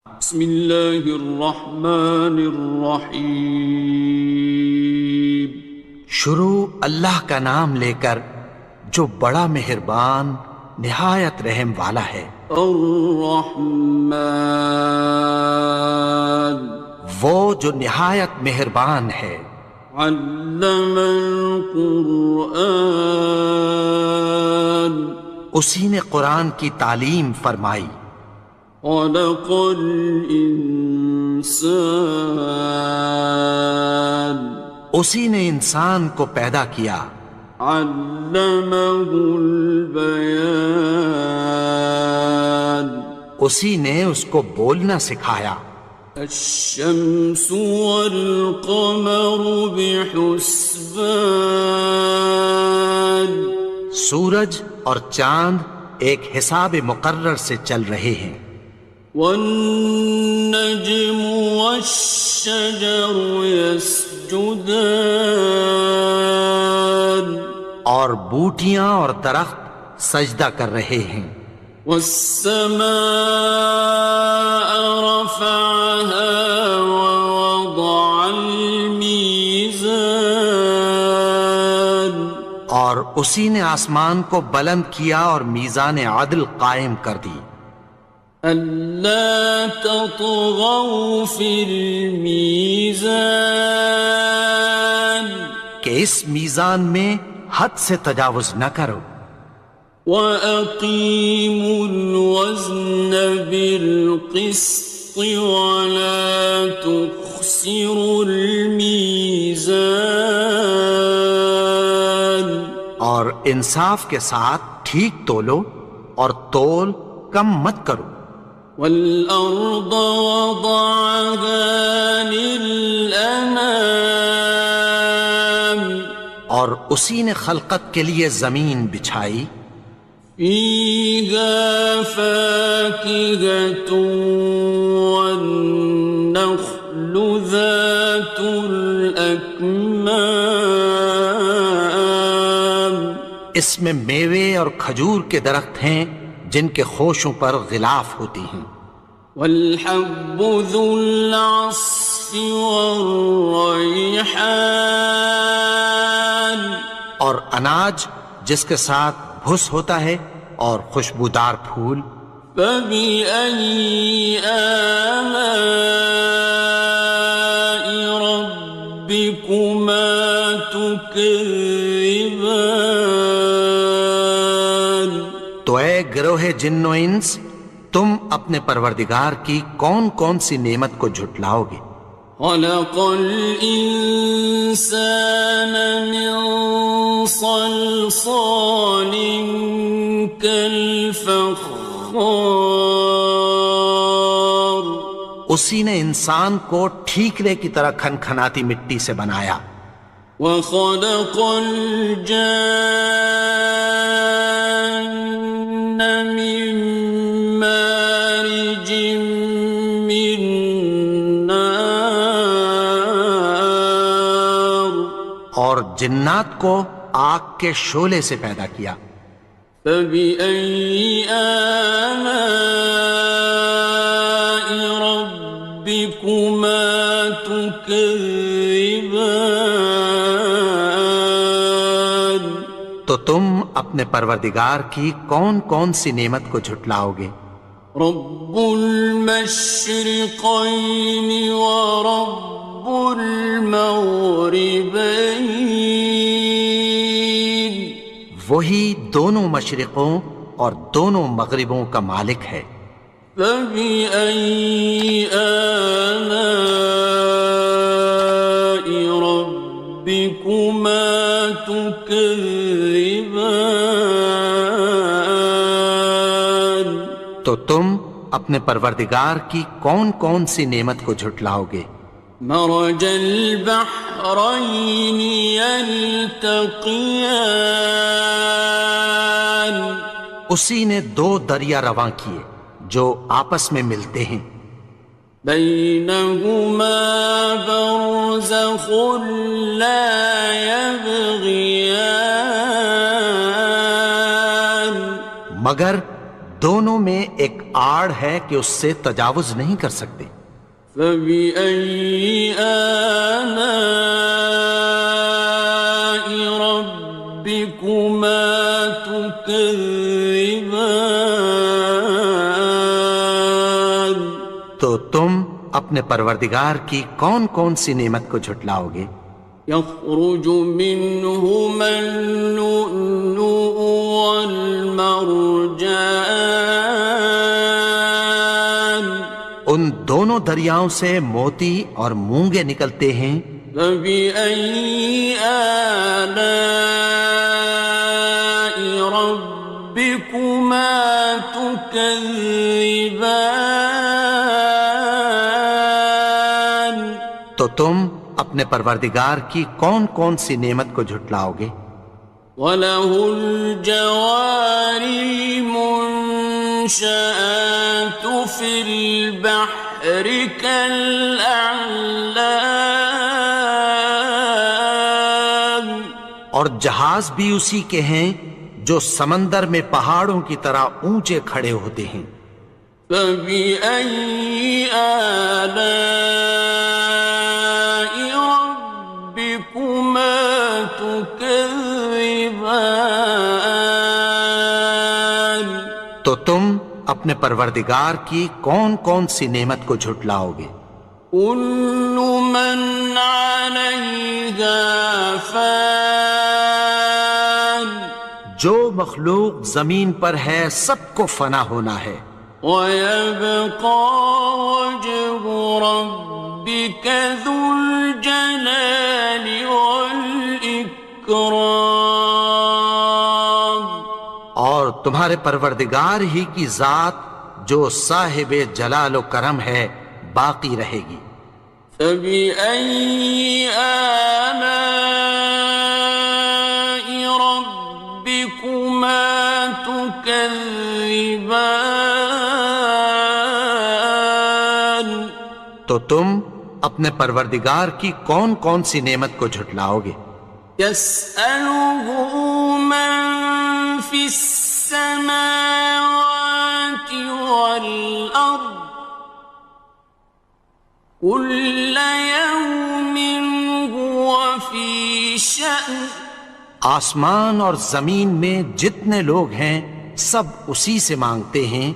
بسم اللہ الرحمن الرحیم۔ شروع اللہ کا نام لے کر جو بڑا مہربان نہایت رحم والا ہے۔ الرحمن، وہ جو نہایت مہربان ہے۔ علم القرآن، اسی نے قرآن کی تعلیم فرمائی۔ خلق الانسان، اسی نے انسان کو پیدا کیا۔ علمہ البیان، اسی نے اس کو بولنا سکھایا۔ الشمس والقمر بحسبان، سورج اور چاند ایک حساب مقرر سے چل رہے ہیں۔ والنجم والشجر يسجدان، اور بوٹیاں اور درخت سجدہ کر رہے ہیں۔ والسماء رفعها ووضع الميزان، اور اسی نے آسمان کو بلند کیا اور میزان عدل قائم کر دی۔ ألا تطغوا في الميزان، کہ اس میزان میں حد سے تجاوز نہ کرو۔ وَأَقِيمُوا الْوَزْنَ بِالْقِسْطِ وَلَا تُخْسِرُوا الْمِيزَانَ، اور انصاف کے ساتھ ٹھیک تولو اور تول کم مت کرو۔ وَالْأَرْضَ وَضَعَهَا لِلْأَنَامِ، اور اسی نے خلقت کے لیے زمین بچھائی۔ فِيهَا فَاكِهَةٌ وَالنَّخْلُ ذَاتُ الْأَكْمَامِ، اس میں میوے اور کھجور کے درخت ہیں جن کے خوشوں پر غلاف ہوتی ہیں۔ وَالْحَبُّ ذُو الْعَصْفِ وَالرَّيْحَانِ، اور اناج جس کے ساتھ بھس ہوتا ہے اور خوشبودار پھول۔ فَبِأَيِّ آلَاءِ رَبِّكُمَا تُكَذِّبَانِ، تو اے گروہ جن و انس، تم اپنے پروردگار کی کون کون سی نعمت کو جھٹلاؤ گے؟ خَلَقَ الْإِنسَانَ مِنْ صَلْصَالٍ كَالْفَخَّارِ، اسی نے انسان کو ٹھیکرے کی طرح کھنکھناتی مٹی سے بنایا۔ وَخَلَقَ الْجَانَّ مِن مَّارِجٍ مِّن نَّارٍ، اور جنات کو آگ کے شعلے سے پیدا کیا۔ فَبِأَيِّ آلَاءِ رَبِّكُمَا تُكَذِّبَانِ، تو تم اپنے پروردگار کی کون کون سی نعمت کو جھٹلاؤ گے؟ رب المشرقین ورب المغربین، وہی دونوں مشرقوں اور دونوں مغربوں کا مالک ہے۔ فَبِأَيِّ آلَاءِ رَبِّكُمَا تُكَذِّبَانِ، تو تم اپنے پروردگار کی کون کون سی نعمت کو جھٹلاؤ گے؟ مرج البحرین یلتقیان، اسی نے دو دریا رواں کیے جو آپس میں ملتے ہیں۔ بینہما برزخ لا یبغیان، مگر دونوں میں ایک آڑ ہے کہ اس سے تجاوز نہیں کر سکتے۔ فبأي آلاء ربكما تكذبان؟ تو تم اپنے پروردگار کی کون کون سی نعمت کو جھٹلاؤ گے؟ يخرج منهما اللؤلؤ والمرجان، ان دونوں دریاؤں سے موتی اور مونگے نکلتے ہیں۔ فبأي آلاء ربكما تكذبان؟ تو تم اپنے پروردگار کی کون کون سی نعمت کو جھٹلاؤ گے؟ وَلَهُ الْجَوَارِ الْمُنشَآتُ فِي الْبَحْرِ كَالْأَعْلَامِ، اور جہاز بھی اسی کے ہیں جو سمندر میں پہاڑوں کی طرح اونچے کھڑے ہوتے ہیں۔ فَبِأَيِّ آلَاءِ رَبِّكُمَا تُكَذِّبَانِ؟ تو تم اپنے پروردگار کی کون کون سی نعمت کو جھٹلاؤ گے؟ كُلُّ مَنْ عَلَيْهَا فَانٍ، جو مخلوق زمین پر ہے سب کو فنا ہونا ہے۔ وَيَبْقَى وَجْهُ رَبِّكَ ذُو الْجَلَالِ وَالْإِكْرَامِ، اور تمہارے پروردگار ہی کی ذات جو صاحب جلال و کرم ہے باقی رہے گی۔ فَبِأَيِّ آلَاءِ رَبِّكُمَا تُكَذِّبَانِ؟ تو تم اپنے پروردگار کی کون کون سی نعمت کو جھٹلاؤ گے؟ يَسْأَلُهُ مَن فِي السَّمَاوَاتِ وَالْأَرْضِ كُلَّ يَوْمٍ هُوَ فِي شَأْنٍ، آسمان اور زمین میں جتنے لوگ ہیں سب اسی سے مانگتے ہیں،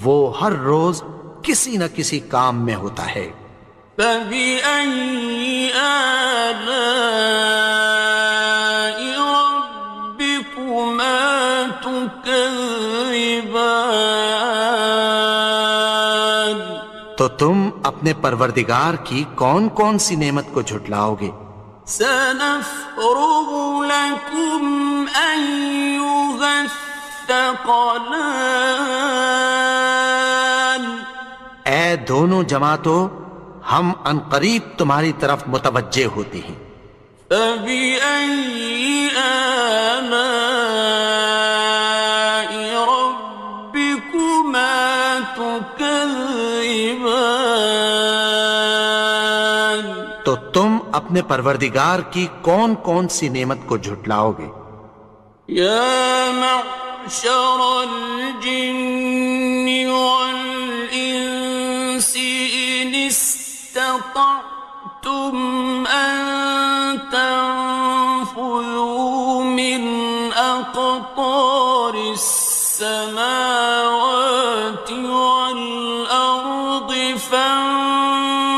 وہ ہر روز کسی نہ کسی کام میں ہوتا ہے۔ فَبِأَيِّ آلَاءِ رَبِّكُمَا تُكَذِّبَانِ؟ تو تم اپنے پروردگار کی کون کون سی نعمت کو جھٹلاؤ گے؟ سَنَفْرُغُ لَكُمْ أَيُّهَ الثَّقَلَانِ، اے دونوں جماعتوں، ہم عنقریب تمہاری طرف متوجہ ہوتے ہیں۔ فَبِأَيِّ آلَاءِ رَبِّكُمَا تُكَذِّبَانِ؟ تو تم اپنے پروردگار کی کون کون سی نعمت کو جھٹلاؤ گے؟ يَا مَعْشَرَ الْجِنِّ وَالْإِنسِ إِنِ اسْتَطَعْتُمْ أَن تَنفُذُوا مِنْ أَقْطَارِ السَّمَاوَاتِ وَالْأَرْضِ فَانفُذُوا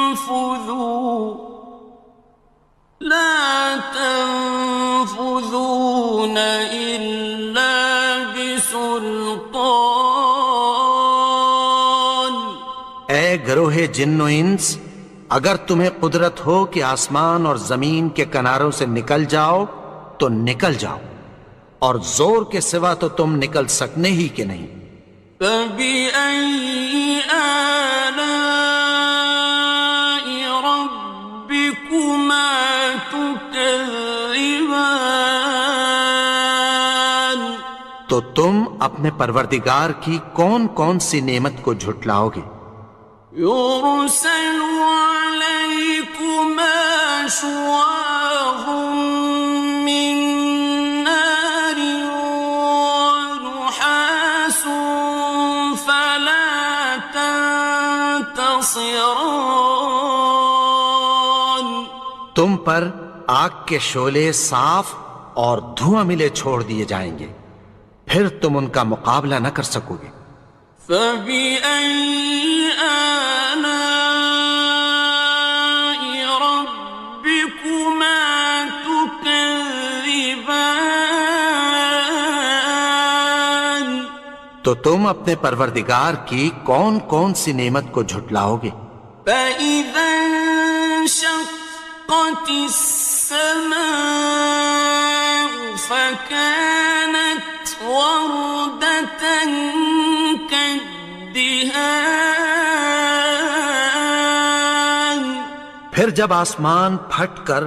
لَا تَنفُذُونَ إِلَّا بِسُلْطَانٍ۔ اے گروہ جن و انس، اگر تمہیں قدرت ہو کہ آسمان اور زمین کے کناروں سے نکل جاؤ تو نکل جاؤ، اور زور کے سوا تو تم نکل سکنے ہی کہ نہیں۔ فَبِأَيِّ آلَاءِ رَبِّكُمَا تُكَذِّبَانِ؟ تو تم اپنے پروردگار کی کون کون سی نعمت کو جھٹلاؤ گے؟ يُرْسَلُ عَلَيْكُمَا شُوَاظٌ مِّن نَّارٍ وَنُحَاسٌ ينتصران تم پر آگ کے شعلے صاف اور دھواں ملے چھوڑ دیے جائیں گے، پھر تم ان کا مقابلہ نہ کر سکو گے۔ فبأي آلاء ربكما تكذبان تو تم اپنے پروردگار کی کون کون سی نعمت کو جھٹلاؤ گے؟ فإذا انشقت السماء فكانت وردة كالدهان پھر جب آسمان پھٹ کر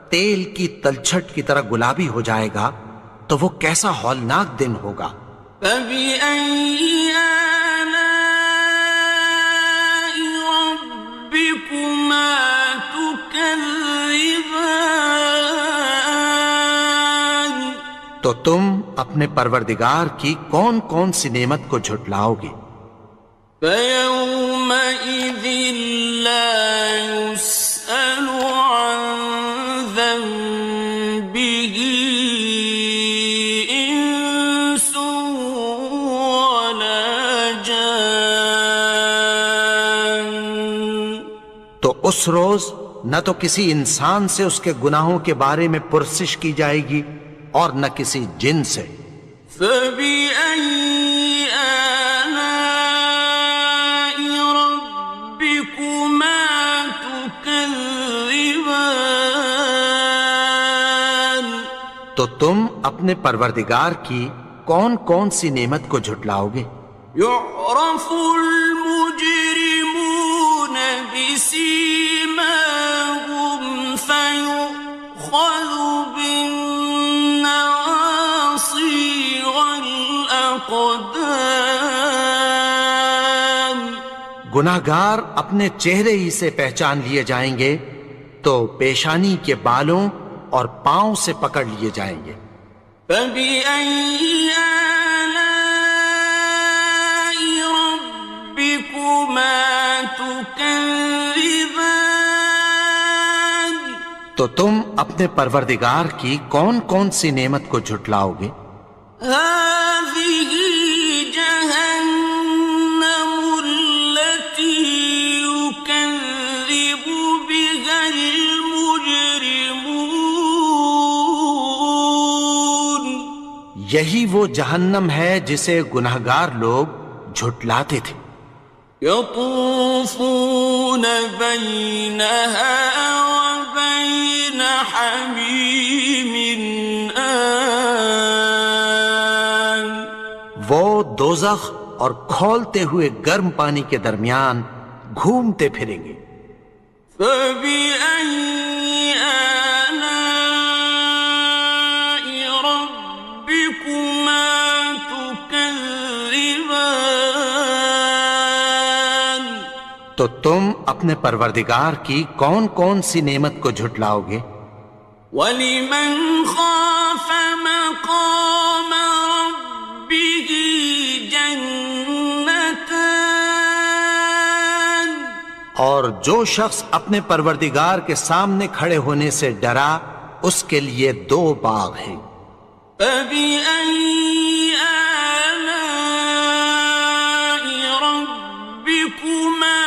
تیل کی تلچھٹ کی طرح گلابی ہو جائے گا تو وہ کیسا ہولناک دن ہوگا۔ فبأي آلاء ربكما تكذبان تو تم اپنے پروردگار کی کون کون سی نعمت کو جھٹلاؤ گے؟ فيومئذ لا يسأل عن ذنبه إنس ولا جان تو اس روز نہ تو کسی انسان سے اس کے گناہوں کے بارے میں پرسش کی جائے گی اور نہ کسی جن سے۔ فبأي آلاء ربكما تكذبان تو تم اپنے پروردگار کی کون کون سی نعمت کو جھٹلاؤ گے؟ يعرف المجرمون بسيماهم فيؤخذ بالنواصي والأقدام گناہگار اپنے چہرے ہی سے پہچان لیے جائیں گے تو پیشانی کے بالوں اور پاؤں سے پکڑ لیے جائیں گے۔ فبأي آلاء ربكما تكذبان تو تم اپنے پروردگار کی کون کون سی نعمت کو جھٹلاؤ گے؟ هذه جهنم التي يكذب بها المجرمون یہی وہ جہنم ہے جسے گناہگار لوگ جھٹلاتے تھے۔ يطوفون بينها وبين حميم آن وہ دوزخ اور کھولتے ہوئے گرم پانی کے درمیان گھومتے پھریں گے۔ فبأي آلاء ربكما تكذبان تو تم اپنے پروردگار کی کون کون سی نعمت کو جھٹلاؤ گے؟ وَلِمَنْ خَافَ مَقَامَ رَبِّهِ جَنَّتَانِ اور جو شخص اپنے پروردگار کے سامنے کھڑے ہونے سے ڈرا اس کے لیے دو باغ ہیں۔ فَبِأَيِّ آلَاءِ رَبِّكُمَا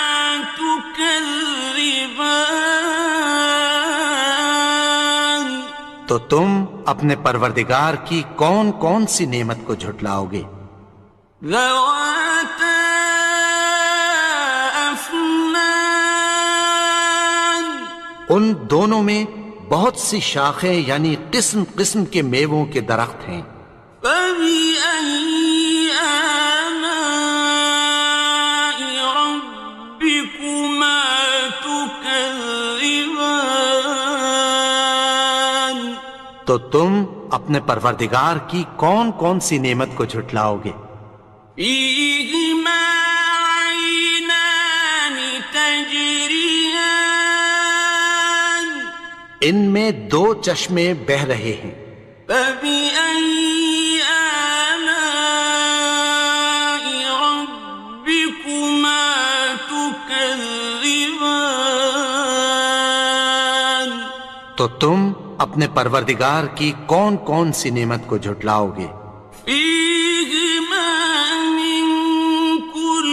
تُكَذِّبَانِ تو تم اپنے پروردگار کی کون کون سی نعمت کو جھٹلاؤ گے؟ ذَوَاتَا أَفْنَانٍ ان دونوں میں بہت سی شاخیں یعنی قسم قسم کے میووں کے درخت ہیں۔ فَبِأَيِّ آلَاءِ رَبِّكُمَا تُكَذِّبَانِ تو تم اپنے پروردگار کی کون کون سی نعمت کو جھٹلاؤ گے؟ فِيهِمَا عَيْنَانِ تَجْرِيَانِ ان میں دو چشمے بہہ رہے ہیں۔ فَبِأَيِّ آلَاءِ رَبِّكُمَا تُكَذِّبَانِ تو تم اپنے پروردگار کی کون کون سی نعمت کو جھٹلاؤ گے؟ فیہما من کل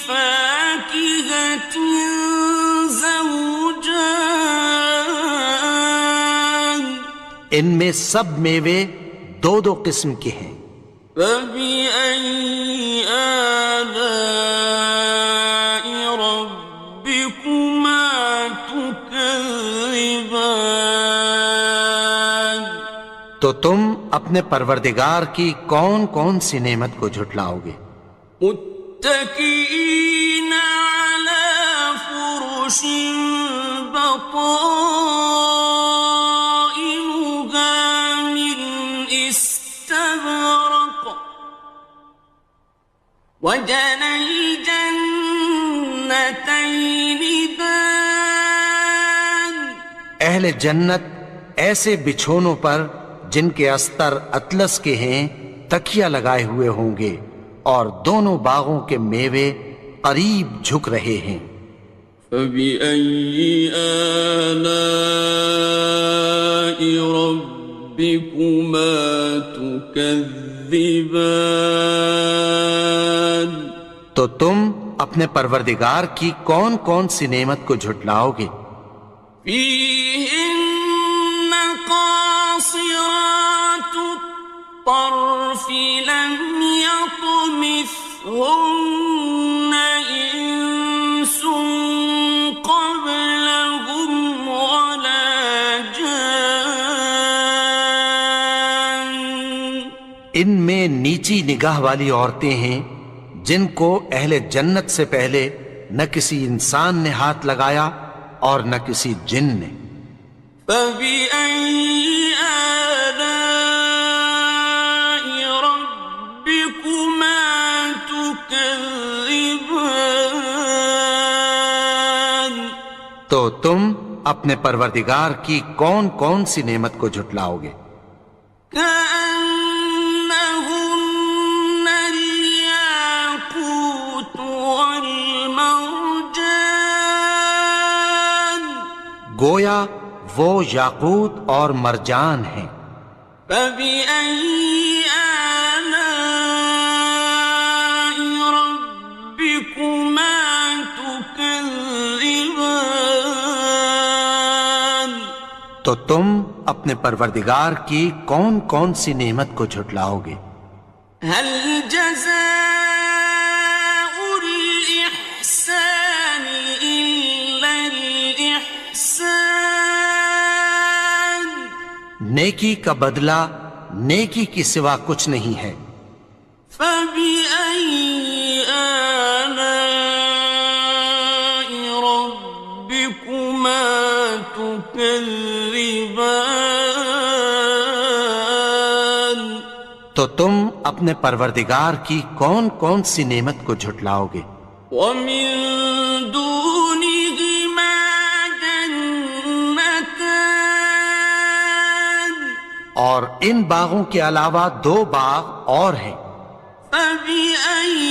فاکہۃ زوجان، ان میں سب میوے دو دو قسم کے ہیں۔ فبأي آلاء ربكما تكذبان، تو تم اپنے پروردگار کی کون کون سی نعمت کو جھٹلاؤ گے؟ متكئين على فرش بطائنها من استبرق، وجنى الجنتين دان، اہل جنت ایسے بچھونوں پر جن کے استر اطلس کے ہیں تکیہ لگائے ہوئے ہوں گے، اور دونوں باغوں کے میوے قریب جھک رہے ہیں۔ فبأي آلاء ربكما تكذبان، تو تم اپنے پروردگار کی کون کون سی نعمت کو جھٹلاؤ گے؟ فيهن قاصرات الطرف لم يطمثهن إنس قبلهم ولا جان، ان میں نیچی نگاہ والی عورتیں ہیں جن کو اہل جنت سے پہلے نہ کسی انسان نے ہاتھ لگایا اور نہ کسی جن نے۔ فبأي آلاء ربكما تكذبان، تو تم اپنے پروردگار کی کون کون سی نعمت کو جھٹلاؤ گے؟ كأنهن الياقوت والمرجان، گویا وہ یاقوت اور مرجان ہیں۔ فبأي آلاء ربكما تكذبان، تو تم اپنے پروردگار کی کون کون سی نعمت کو جھٹلاؤ گے؟ هل جزاء الإحسان إلا الإحسان، نیکی کا بدلہ نیکی کی سوا کچھ نہیں ہے۔ فبأي آلاء ربكما تكذبان، تو تم اپنے پروردگار کی کون کون سی نعمت کو جھٹلاؤ گے؟ ومن دونهما جنتان، اور ان باغوں کے علاوہ دو باغ اور ہیں۔ فبأي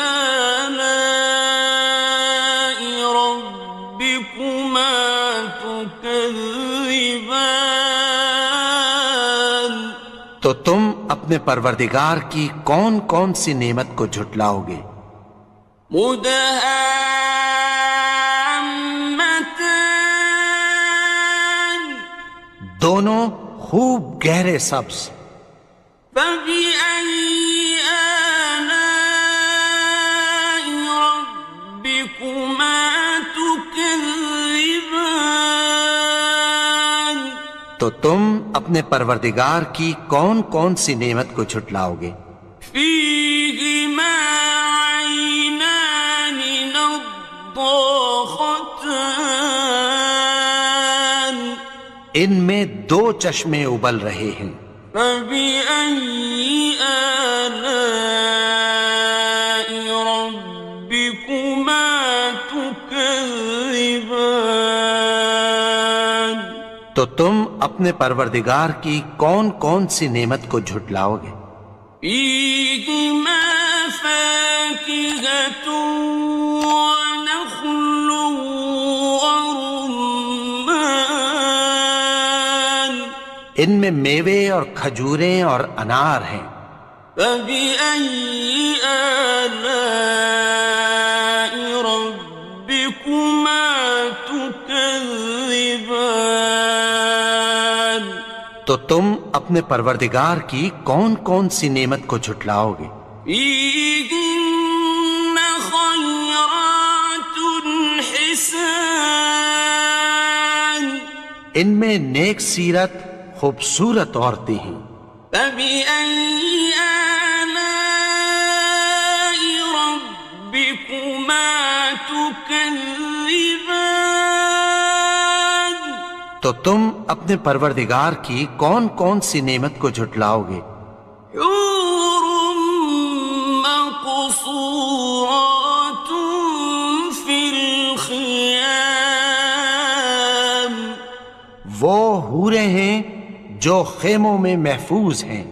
آلاء ربكما تكذبان، تو تم اپنے پروردگار کی کون کون سی نعمت کو جھٹلاؤ گے؟ مدهامتان، دونوں خوب گہرے سبز۔ فبأي آلاء ربكما تكذبان، تو تم اپنے پروردگار کی کون کون سی نعمت کو جھٹلاؤ گے؟ فيهما عينان نضاختان، ان میں دو چشمے ابل رہے ہیں۔ فبأي آلاء ربكما تكذبان، تو تم اپنے پروردگار کی کون کون سی نعمت کو جھٹلاؤ گے؟ فيهما فاكهة ونخل ورمان، ان میں میوے اور کھجوریں اور انار ہیں۔ فبأي آلاء ربكما تكذبان؟ تو تم اپنے پروردگار کی کون کون سی نعمت کو جھٹلاؤ گے؟ فيهن خيرات حسان، ان میں نیک سیرت خوبصورت عورتیں ہیں۔ فبأي آلاء ربكما تكذبان؟ تو تم اپنے پروردگار کی کون کون سی نعمت کو جھٹلاؤ گے؟ حور مقصورات في الخيام، وہ حوریں ہیں جو خیموں میں محفوظ ہیں۔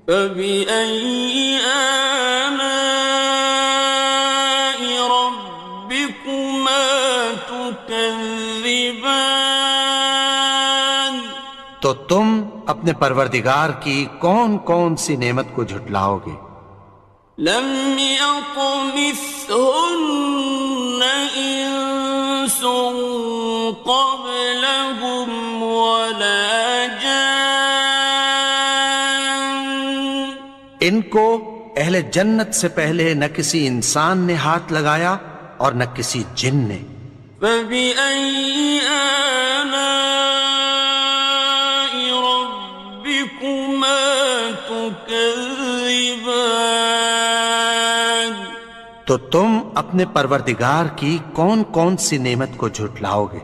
فبأي آلاء ربكما تكذبان؟ تو تم اپنے پروردگار کی کون کون سی نعمت کو جھٹلاؤ گے؟ لم يطمثهن إنس قبلهم ولا جان، ان کو اہل جنت سے پہلے نہ کسی انسان نے ہاتھ لگایا اور نہ کسی جن نے۔ فبأي آلاء ربكما تكذبان؟ تو تم اپنے پروردگار کی کون کون سی نعمت کو جھٹلاؤ گے؟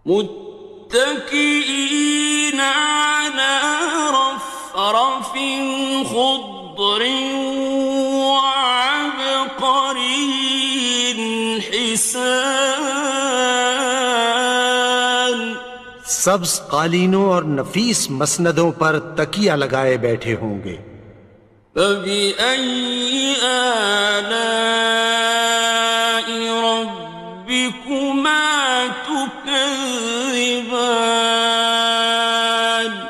متكئين على رفرف خضر وعبقري حسان، سبز قالینوں اور نفیس مسندوں پر تکیہ لگائے بیٹھے ہوں گے۔ فبأي آلاء ربكما تكذبان؟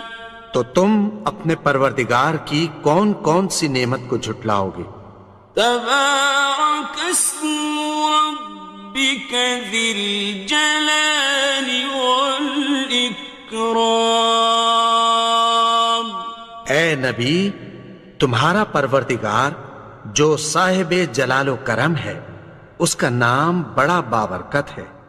تو تم اپنے پروردگار کی کون کون سی نعمت کو جھٹلاؤ گے؟ تبارك اسم ربك ذي الجلال والإكرام۔ اے نبی، تمہارا پروردگار جو صاحب جلال و کرم ہے، اس کا نام بڑا بابرکت ہے۔